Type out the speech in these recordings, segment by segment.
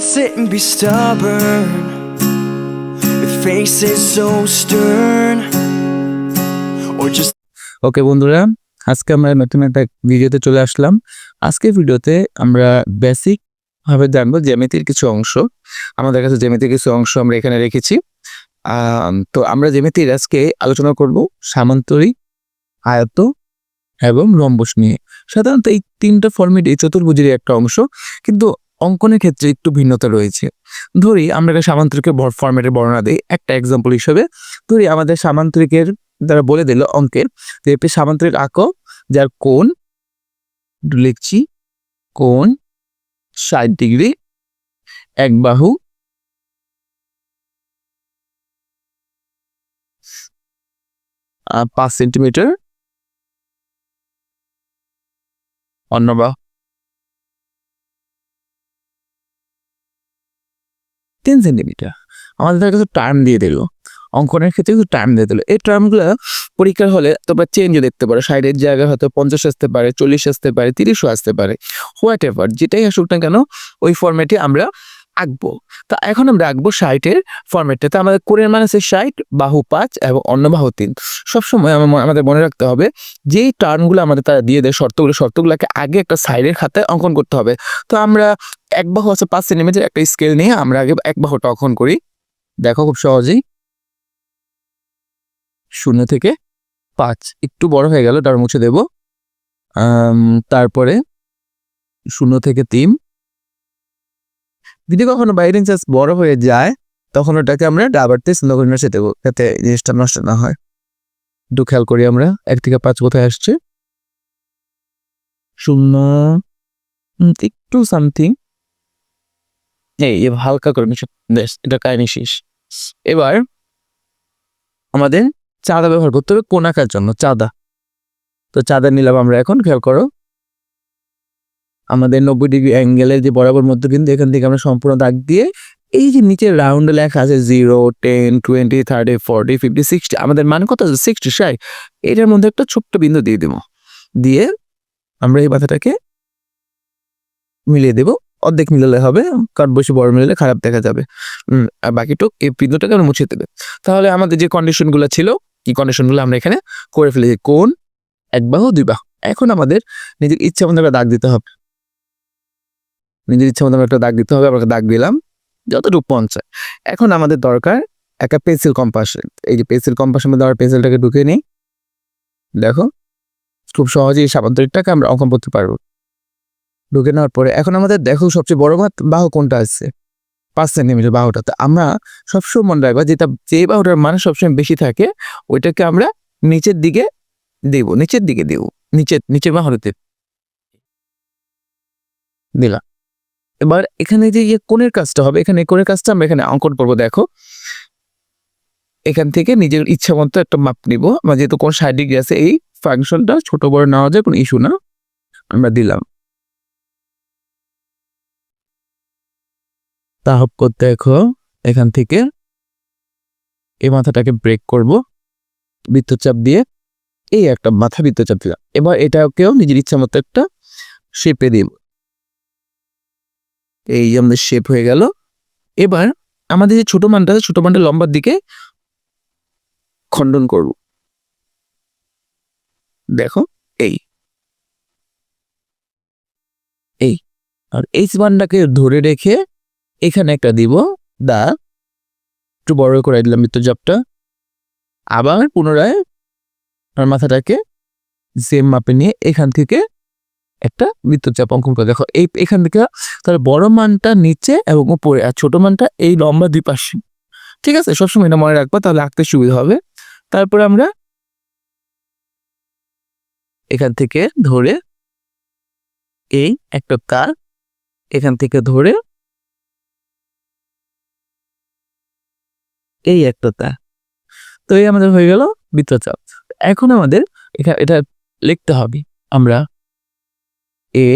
sit and be stubborn with faces so stern or just ওকে বন্ধুরা, আজকে আমরা নতুন একটা ভিডিওতে চলে আসলাম। আজকের ভিডিওতে আমরা বেসিক ভাবে জানবো জ্যামিতির কিছু অংশ। আমাদের কাছে জ্যামিতির কিছু অংশ আমরা এখানে রেখেছি। তো আমরা জ্যামিতির আজকে আলোচনা করব সামান্তরিক, আয়ত এবং রম্বস নিয়ে। সাধারণত এই তিনটা ফর্মেট এই চতুর্ভুজের একটা অংশ, কিন্তু অঙ্কনের ক্ষেত্রে একটু ভিন্নতা রয়েছে। ধরি আমরা একটা সামান্তরিকের ফর্মেটের বর্ণনা দিই একটা এক্সাম্পল হিসেবে। ধরি আমাদের সামান্তরিকের দ্বারা বলে দিল অঙ্কের যে একটি সামান্তরিক আঁকো যার কোণ লিখছি, কোণ ৬০ ডিগ্রি, এক বাহু ৫ সেন্টিমিটার, অন্য বাহু ৩ সেন্টিমিটার। আমাদের কাছে টার্ম দিয়ে দিল, অঙ্কনের ক্ষেত্রে কিন্তু টার্ম দিয়ে দিল। এই টার্মগুলো পরীক্ষার হলে তোমরা চেঞ্জও দেখতে পারো। ৬০-এর জায়গায় হয়তো ৫০ আসতে পারে, ৪০ আসতে পারে, ৩০ও আসতে পারে, হোয়াট এভার যেটাই আসুক না কেন ওই ফর্মেটে আমরা আঁকবো। তা এখন আমরা আঁকবো ৬০-এর ফর্মেটটাতে। আমাদের কোণের মান আছে ৬০, বাহু ৫ এবং অন্য বাহু ৩। সবসময় আমাদের মনে রাখতে হবে যেই টার্মগুলো আমাদের তারা দিয়ে দেয় শর্তগুলোকে আগে একটা সাইডের খাতায় অঙ্কন করতে হবে। তো আমরা এক বাহু আছে ৫ সেন্টিমিটার, একটা স্কেল নিয়ে আমরা আগে এক বাহুটা অঙ্কন করি। দেখো খুব সহজেই ০ থেকে ৫, একটু বড় হয়ে গেল, তার মুছে দেব। তারপরে ০ থেকে ৩। যদি কখনো বাইরে চান্স বড় হয়ে যায় তখন ওটাকে আমরা ডাবারতে চিহ্ন করে নিয়ে দেবো, যাতে জিনিসটা নষ্ট না হয়। একটু খেয়াল করি আমরা ১ থেকে ৫ কোথায় আসছে। ০ একটু সামথিং, এই হালকা করে মিশে, বেশ, এটা কাহিনী শেষ। এবার আমাদের চাঁদা ব্যবহার করতে হবে কোণ আঁকার জন্য। চাঁদা, তো চাঁদা নিলাম আমরা। এখন খেয়াল করো আমাদের ৯০ ডিগ্রি অ্যাঙ্গেলের যে বরাবর মধ্যবিন্দু, এখান থেকে আমরা সম্পূর্ণ দাগ দিয়ে এই যে নিচে রাউন্ডে লেখা আছে 0, 10, 20, 30, 40, 50, 60, আমাদের মান কত আছে 60, ৬০, এটার মধ্যে একটা ছোট্ট বিন্দু দিয়ে দেবো। দিয়ে আমরা এই মাথাটাকে মিলিয়ে দেবো। অর্ধেক মিলালে হবে, কারণ বেশি বড় মিলালে খারাপ দেখা যাবে। আর বাকিটুক এই বিন্দুটাকে আমরা মুছে দেবে। তাহলে আমাদের যে কন্ডিশনগুলো ছিল, কি কন্ডিশনগুলো আমরা এখানে করে ফেলেছি, কোণ, এক বাহু, দুই বাহু। এখন আমাদের নিজের ইচ্ছা মতো একটা দাগ দিতে হবে। নিজের ইচ্ছা মতো একটা দাগ দিতে হবে। আমরা দাগ দিলাম যতটুকু পৌঁছায়। এখন আমাদের দরকার একটা পেন্সিল কম্পাস। এই যে পেন্সিল কম্পাসের মধ্যে আমরা পেন্সিলটাকে ঢুকে নিই। দেখো খুব সহজেই সামান্তরিকটাকে আমরা অঙ্কন করতে পারবো। ঢুকে নেওয়ার পরে এখন আমাদের দেখো সবচেয়ে বড় বাহু কোনটা আছে, ৫ সেন্টিমিটার বাহুটা। তো আমরা সবসময় মনে রাখবো যে বাহুটার মান সবসময় বেশি থাকে ওইটাকে আমরা নিচের দিকে দেব, নিচের বাহুতে দিলাম। এবার এখানে যে কোণের কাজটা হবে, এখানে কোণের কাজটা আমরা এখানে অঙ্কন করবো। দেখো এখান থেকে নিজের ইচ্ছা মতো একটা মাপ নিব। আমরা যেহেতু কোণ ৬০ ডিগ্রি আছে, এই ফাংশনটা ছোট বড় নেওয়া যায়, কোনো ইস্যু না। আমরা দিলাম। তাহলে করতে দেখো এখান থেকে এই মাথাটাকে ব্রেক করব বৃত্তচাপ দিয়ে, এই একটা মাথা বৃত্তচাপ দিলাম। এবার এটাকেও নিজের ইচ্ছা মতো একটা শেপে দিব। এই আমাদের শেপ হয়ে গেল। এবার আমাদের যে ছোট মানটা লম্বার দিকে খণ্ডন করব। দেখো এই আর এই মানটাকে ধরে রেখে এখানে একটা দিব দা, একটু বড় করে দিলাম বৃত্তচাপটা। আবার পুনরায় আর মাথাটাকে সেম মাপে নিয়ে এখান থেকে একটা বৃত্তচাপ অঙ্কন করে। দেখো এখান থেকে তাহলে বড় মানটা নিচে এবং উপরে, আর ছোট মানটা এই লম্বা দুই পাশে। ঠিক আছে, সবসময় এটা মনে রাখবো, তাহলে আঁকতে সুবিধা হবে। তারপরে আমরা এখান থেকে ধরে এই একটা তার, এখান থেকে ধরে এই একটা তার। তো এই আমাদের হয়ে গেল বৃত্তচাপ। এখন আমাদের এটা লিখতে হবে আমরা এ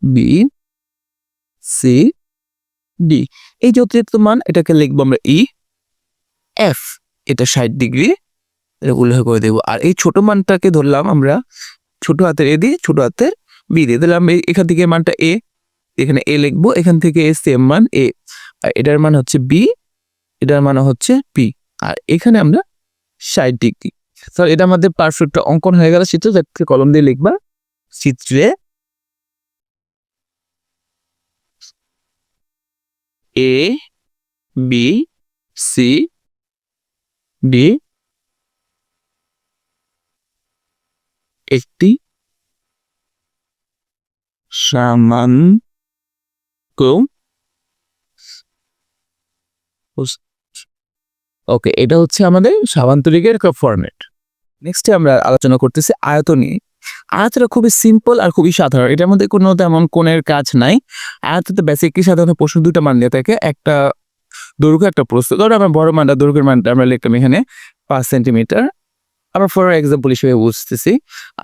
বি সি ডি, এই যে অতিরিক্ত মান এটাকে লিখবো আমরা ই এফ, এটা ৬০ ডিগ্রি উল্লেখ করে দেবো। আর এই ছোট মানটাকে ধরলাম আমরা ছোট হাতের এ দিয়ে, ছোট হাতের বি দিয়ে দিলাম। এখান থেকে মানটা এ, এখানে এ লিখবো, এখান থেকে সেম মান এ, আর এটার মান হচ্ছে বি, এটার মান হচ্ছে পি, আর এখানে আমরা 60 ডিগ্রি। তো এটা আমাদের পারফেক্ট অঙ্কন হয়ে গেল চিত্র, যাতে কলম দিয়ে লিখবা চিত্রে এ বি সি ডি একটি সামান্তরিক। ওকে, এটা হচ্ছে আমাদের সামান্তরিকের একটা ফরম্যাট। নেক্সটে আমরা আলোচনা করতেছি আয়ত নিয়ে। আয়তটা খুবই সিম্পল আর খুবই সাধারণ, এটার মধ্যে কোনো তেমন কোণের কাজ নাই। আয়ততে বেসিকলি সাধারণত প্রশ্ন দুটো মান দিয়ে থাকে, একটা দৈর্ঘ্য একটা প্রস্থ। ধরো আমরা বড় মানটা, দৈর্ঘ্যের মানটা আমরা লিখলাম এখানে 5 সেন্টিমিটার, আমরা ফর এক্সাম্পল হিসেবে বুঝতেছি।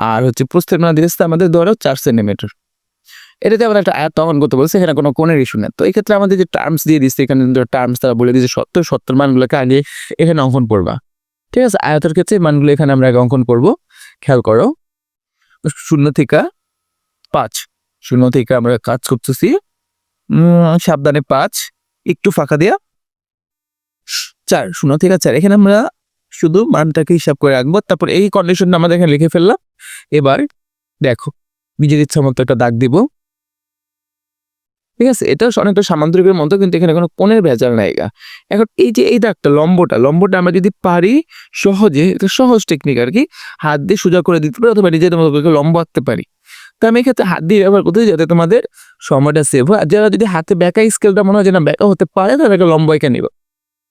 আর হচ্ছে প্রস্থের মান দিয়েছে আমাদের ধরো 4 সেন্টিমিটার। এটাতে আমরা একটা আয়ত অঙ্কন করতে বলছি, এখানে কোনো কোণের ইস্যু নেই। তো এই ক্ষেত্রে আমাদের যে টার্মস দিয়ে দিচ্ছে, এখানে টার্মস তারা বলে দিয়েছে সত্তর মানগুলোকে আগে এখানে অঙ্কন করবা। ঠিক আছে, আয়তের ক্ষেত্রে মানগুলো এখানে আমরা আগে অঙ্কন করব। খেয়াল করো, 0 থেকে 5, 0 থেকে আমরা কাজ করতেছি, সাবধানে 5, একটু ফাঁকা দিয়া 4, 0 থেকে 4, এখানে আমরা শুধু মানটাকে হিসাব করে রাখবো। তারপর এই কন্ডিশনটা আমাদের এখানে লিখে ফেললাম। এবার দেখো, নিজের ইচ্ছা মতো একটা দাগ দিব। ঠিক আছে, এটা অনেকটা সামান্তরিকের মতো, কিন্তু এখানে কোনো কোণের ভেজাল নাই। এখন এই যে এই দাগটা, লম্বটা আমরা যদি পারি সহজে, এটা সহজ টেকনিক আর কি, হাত দিয়ে সোজা করে দিতে পারি অথবা নিজেদের মতো করে লম্ব আঁকতে পারি। তো আমি এক্ষেত্রে হাত দিয়ে ব্যবহার করতে, যাতে তোমাদের সময়টা সেভ হয়। আর যারা যদি হাতে ব্যাকা স্কেলটা মনে হয় যে না ব্যাকা হতে পারে, তাহলে একটা লম্ব এঁকে নিব,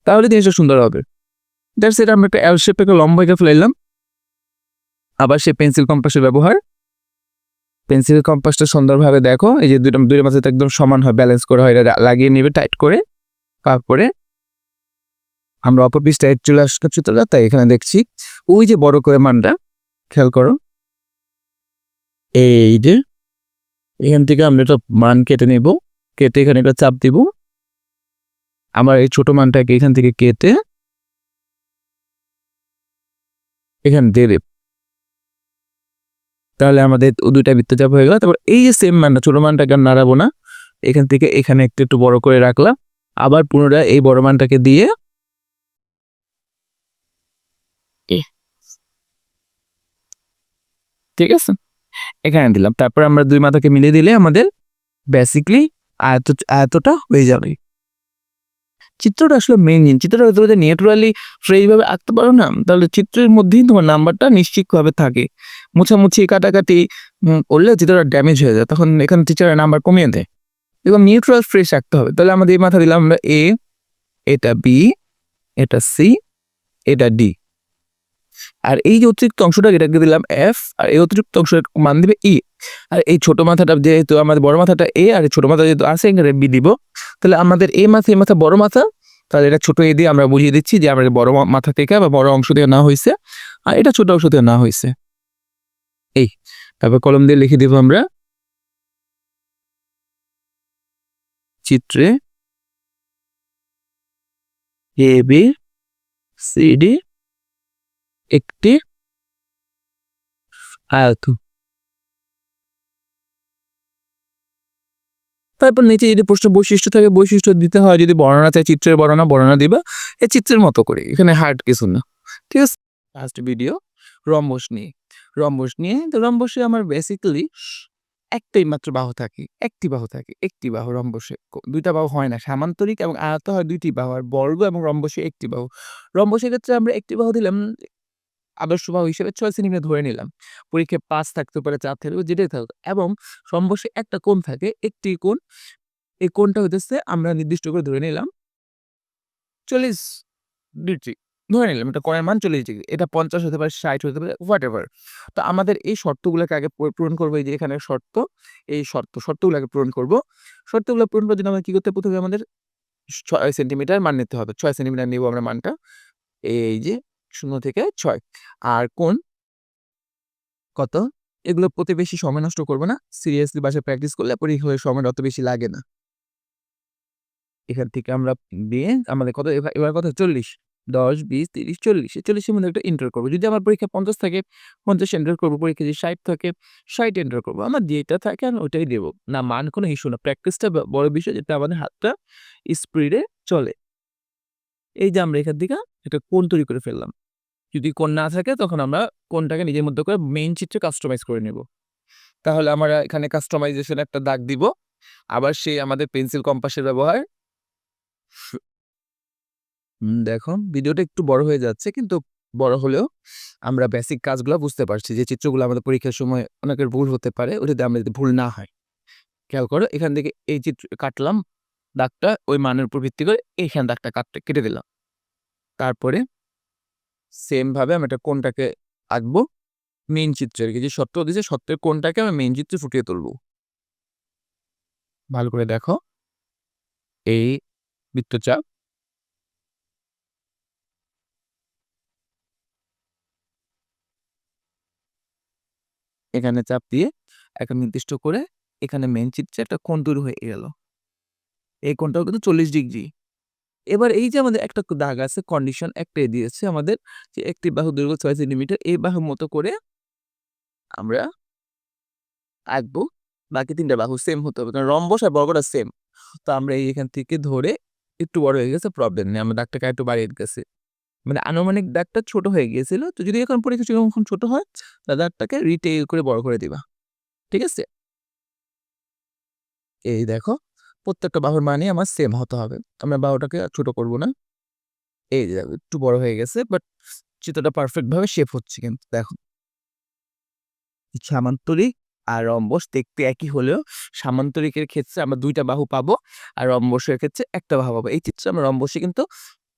তাহলে জিনিসটা সুন্দর হবে। দ্যাটস ইট, আমরা একটা এল শেপ একটা লম্ব এঁকে ফেলাইলাম। আবার সে পেন্সিল কম্পাসের ব্যবহার, পেন্সিল কম্পাসটা সুন্দরভাবে দেখো, এই যে দুইটা মাঝে একদম সমান হয়, ব্যালেন্স করা হয়, এটা লাগিয়ে নিবে টাইট করে। তারপরে আমরা অপর পিস টাইট চলে আসতে চিত্রটা, তাই এখানে দেখছি ওই যে বড় করে মানটা, খেয়াল করো, এই যে এখান থেকে আমরা একটা মান কেটে নেব, কেটে এখানে একটা চাপ দিব। আমার এই ছোট মানটাকে এখান থেকে কেটে এখানে দিয়ে দেব, তাহলে আমাদের দুইটা বৃত্তচাপ হয়ে গেল। তারপর এই যে সেম মানটা, ছোট মানটাকে আর নাড়াবো না, এখান থেকে এখানে একটু বড় করে রাখলাম। আবার পুনরায় এই বড় মানটাকে দিয়ে ঠিক আছে এখানে দিলাম। তারপর আমরা দুই মাথাকে মিলিয়ে দিলে আমাদের বেসিকলি আয়তটা হয়ে যাবে। চিত্রটা আসলে মেইন জিনিস, চিত্রটা যদি ন্যাচারালি ফ্রেশভাবে আঁকতে পারো না, তাহলে চিত্রের মধ্যেই তোমার নাম্বারটা নিশ্চিতভাবে থাকে। মুছামুছি কাটাকাটি করলে চিত্রটা ড্যামেজ হয়ে যায়, তখন এখানে টিচারের নাম্বার কমিয়ে দেয়। এবং নিউট্রাল ফ্রেশ আঁকতে হবে। তাহলে আমাদের এই মাথা দিলাম আমরা এ, এটা বি, এটা সি, এটা ডি, আর এই যে অতিরিক্ত অংশটা এটাকে দিলাম এফ, আর এই অতিরিক্ত অংশের মান দিবে ই। আর এই ছোট মাথাটা যেহেতু আমাদের বড় মাথাটা এ, আর এই ছোট মাথা যেহেতু আছে এখানে বি দিব, তাহলে আমাদের এই মাথা বড় মাথা, তাহলে এটা ছোট এ দিয়ে আমরা বুঝিয়ে দিচ্ছি যে আমাদের বড় মাথা থেকে বা বড় অংশ থেকে না হয়েছে, আর এটা ছোট অংশ থেকে না হয়েছে। এই তারপর কলম দিয়ে লিখে দিব আমরা চিত্রে এ বি সি ডি একটি আয়ত। তারপর নিচে যদি প্রশ্ন বৈশিষ্ট্য থাকে, বৈশিষ্ট্য দিতে হয়। যদি বর্ণনা চাই, চিত্রের বর্ণনা দিবা এই চিত্রের মতো করে, এখানে হার্ড কিছু না। ঠিক আছে, লাস্ট ভিডিও রম্বস নিয়ে তো রম্বসে আমার বেসিক্যালি একটাই মাত্র বাহু থাকে, একটি বাহু রম্বসে, দুইটা বাহু হয় না। সামান্তরিক এবং আয়ত হয় দুইটি বাহু, আর বর্গ এবং রম্বসে একটি বাহু। রম্বসের ক্ষেত্রে আমরা একটি বাহু দিলাম, আদর্শ বাহু হিসেবে 6 সেন্টিমিটার ধরে নিলাম। পরীক্ষায় 5 থাকতে পারে, 4 থাকতে পারে, যেটাই থাকুক। এবং রম্বসে একটা কোণ থাকে, একটি কোণ, এই কোণটা হইতেছে আমরা নির্দিষ্ট করে ধরে নিলাম 40 ডিগ্রি, ধরে নিলাম এটা কোণের মান 40 ডিগ্রি। এটা 50 হতে পারে, 60 হতে পারে, হোয়াট এভার। তো আমাদের এই শর্তগুলোকে আগে পূরণ করবো। এই যে এখানে শর্ত, এই শর্তগুলোকে পূরণ করবো। শর্তগুলো পূরণ করার জন্য আমরা কি করতে, প্রথমে আমাদের 6 সেন্টিমিটার মান নিতে হবে। 6 সেন্টিমিটার নিব আমরা মানটা, এই যে 0 থেকে 6। আর কোণ কত, এগুলো প্রতি বেশি সময় নষ্ট করবো না, সিরিয়াসলি বাসায় প্র্যাকটিস করলে পরীক্ষার সময় অত বেশি লাগে না। এখান থেকে আমরা দিয়ে আমাদের কত, এবার কত 40। 10, 20, 30, 40 এই 40 এর মধ্যে একটা এন্টার করব। যদি আমার পরীক্ষা 50 থাকে 50 এন্টার করব, পরীক্ষা যদি 60 থাকে 60 এন্টার করব। আমার যেটা থাকে আমি ওটাই দেব। না মান কোনো ইস্যু না। প্র্যাকটিসটা বড় বিষয়, যাতে আমাদের হাতটা স্পিডে চলে। এই যে আমরা এখান থেকে একটা কোণ তৈরি করে ফেললাম। যদি কোণ না থাকে তখন আমরা কোণটাকে নিজের মতো করে মেইন চিত্রে কাস্টমাইজ করে নেব। তাহলে আমরা এখানে কাস্টমাইজেশন একটা দাগ দিব। আবার সেই আমাদের পেন্সিল কম্পাসের ব্যবহার। দেখো ভিডিওটা একটু বড় হয়ে যাচ্ছে, কিন্তু বড় হলেও আমরা বেসিক কাজগুলো বুঝতে পারছি, যে চিত্রগুলো আমাদের পরীক্ষার সময় অনেকের ভুল হতে পারে, ওটাতে আমরা যাতে ভুল না হয়। খেয়াল করো, এখান থেকে এই চিত্র কাটলাম দাগটা, ওই মানের উপর ভিত্তি করে এইখান দাগটা কেটে দিলাম। তারপরে সেম ভাবে আমি একটা কোণটাকে আঁকবো মেইন চিত্রের, যে সত্য দিয়েছে সত্যের কোণটাকে আমি মেইন চিত্রে ফুটিয়ে তুলবো। ভালো করে দেখো, এই বৃত্তচাপ, এখানে চাপ দিয়ে একটা নির্দিষ্ট করে এখানে মেইন চিত্রে একটা কোণ তৈরি হয়ে গেল। এই কোণটাও কিন্তু 40 ডিগ্রি। এবার এই যে আমাদের একটা দাগ আছে, কন্ডিশন একটাই দিয়েছে আমাদের, যে একটি বাহু দৈর্ঘ্য 6 সেন্টিমিটার, এই বাহুর মতো করে আমরা আঁকবো। বাকি 3টা বাহু সেম হতে হবে, কারণ রম্বস আর বর্গটা সেম। তো আমরা এখান থেকে ধরে, একটু বড় হয়ে গেছে প্রবলেম নেই, আমরা দাগটাকে একটু বাড়িয়ে দিতেছি। মানে আনুমানিক দাগটা ছোট হয়ে গিয়েছিল, তো যদি এখন পরীক্ষা যখন ছোট হয়, তাহলে দাগটাকে রিটেইল করে বড় করে দিবা। ঠিক আছে? এই দেখো, প্রত্যেকটা বাহুর মানে আমার সেম হতে হবে। আমরা বাহুটাকে আর ছোট করব না। এই যে দেখো, একটু বড় হয়ে গেছে, বাট চিত্রটা পারফেক্ট ভাবে শেপ হচ্ছে। কিন্তু দেখো, সামান্তরিক আর রম্বস দেখতে একই হলেও সামান্তরিকের ক্ষেত্রে আমরা 2টা বাহু পাবো, আর রম্বসের ক্ষেত্রে একটা বাহু পাবো। এই চিত্রে আমরা রম্বসে কিন্তু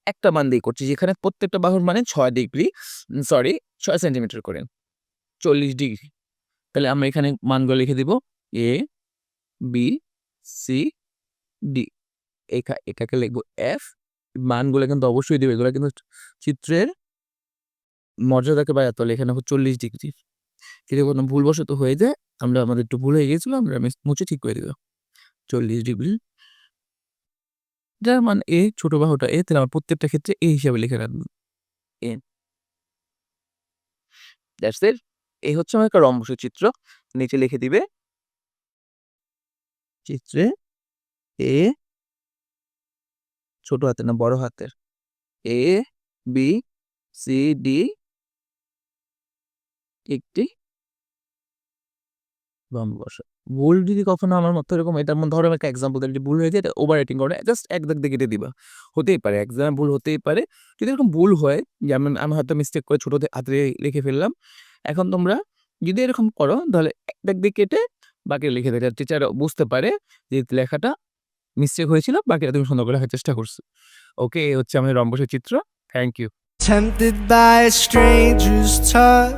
একটা মান দিয়ে করছি, যেখানে প্রত্যেকটা বাহুর মানে 6 ডিগ্রি, সরি 6 সেন্টিমিটার করে, 40 ডিগ্রি। তাহলে আমরা এখানে মানগুলো লিখে দিব, এ বি সি ডি। এটাকে লিখবো এফ। মানগুলো কিন্তু অবশ্যই দিবে, এগুলো কিন্তু চিত্রের মর্যাদাকে বাড়াতে হলে। এখানে 40 ডিগ্রি, যদি কোনো ভুলবশত হয়ে যায়, আমাদের একটু ভুল হয়ে গেছিল, আমি মুছে ঠিক করে দিব। 40 ডিগ্রি, যার মান এ, ছোট বাহুটা এ, তাহলে আমার প্রত্যেকটা ক্ষেত্রে এ হিসাবে লিখে রাখবো, এ। That's it. এই হচ্ছে আমার একটা রম্বসের চিত্র। নিচে লিখে দিবে চিত্রে এ, ছোট হাতের না বড় হাতের, এ বি সি ডি একটি রম্বস। ভুল যদি কখনো আমার মতো এরকম, এটার মধ্যে ধরো একটা এক্সাম্পল দিই, ভুল হয়ে যায়, ওভার রাইটিং করে জাস্ট এক দাগ দিয়ে কেটে দিবা। হতেই পারে, এক্সামে ভুল হতেই পারে। যদি এরকম ভুল হয়, যেমন আমি হয়তো মিস্টেক করে ছোট হাতে লিখে ফেললাম, এখন তোমরা যদি এরকম করো, তাহলে এক দাগ দিয়ে কেটে বাকি লিখে দেবে, টিচার বুঝতে পারে যে লেখাটা মিস্টেক হয়েছিল, বাকিটা তুমি সুন্দর করে লেখার চেষ্টা করছো। ওকে, এই হচ্ছে আমাদের রম্বসের চিত্র। Thank you. Tempted by a stranger's touch,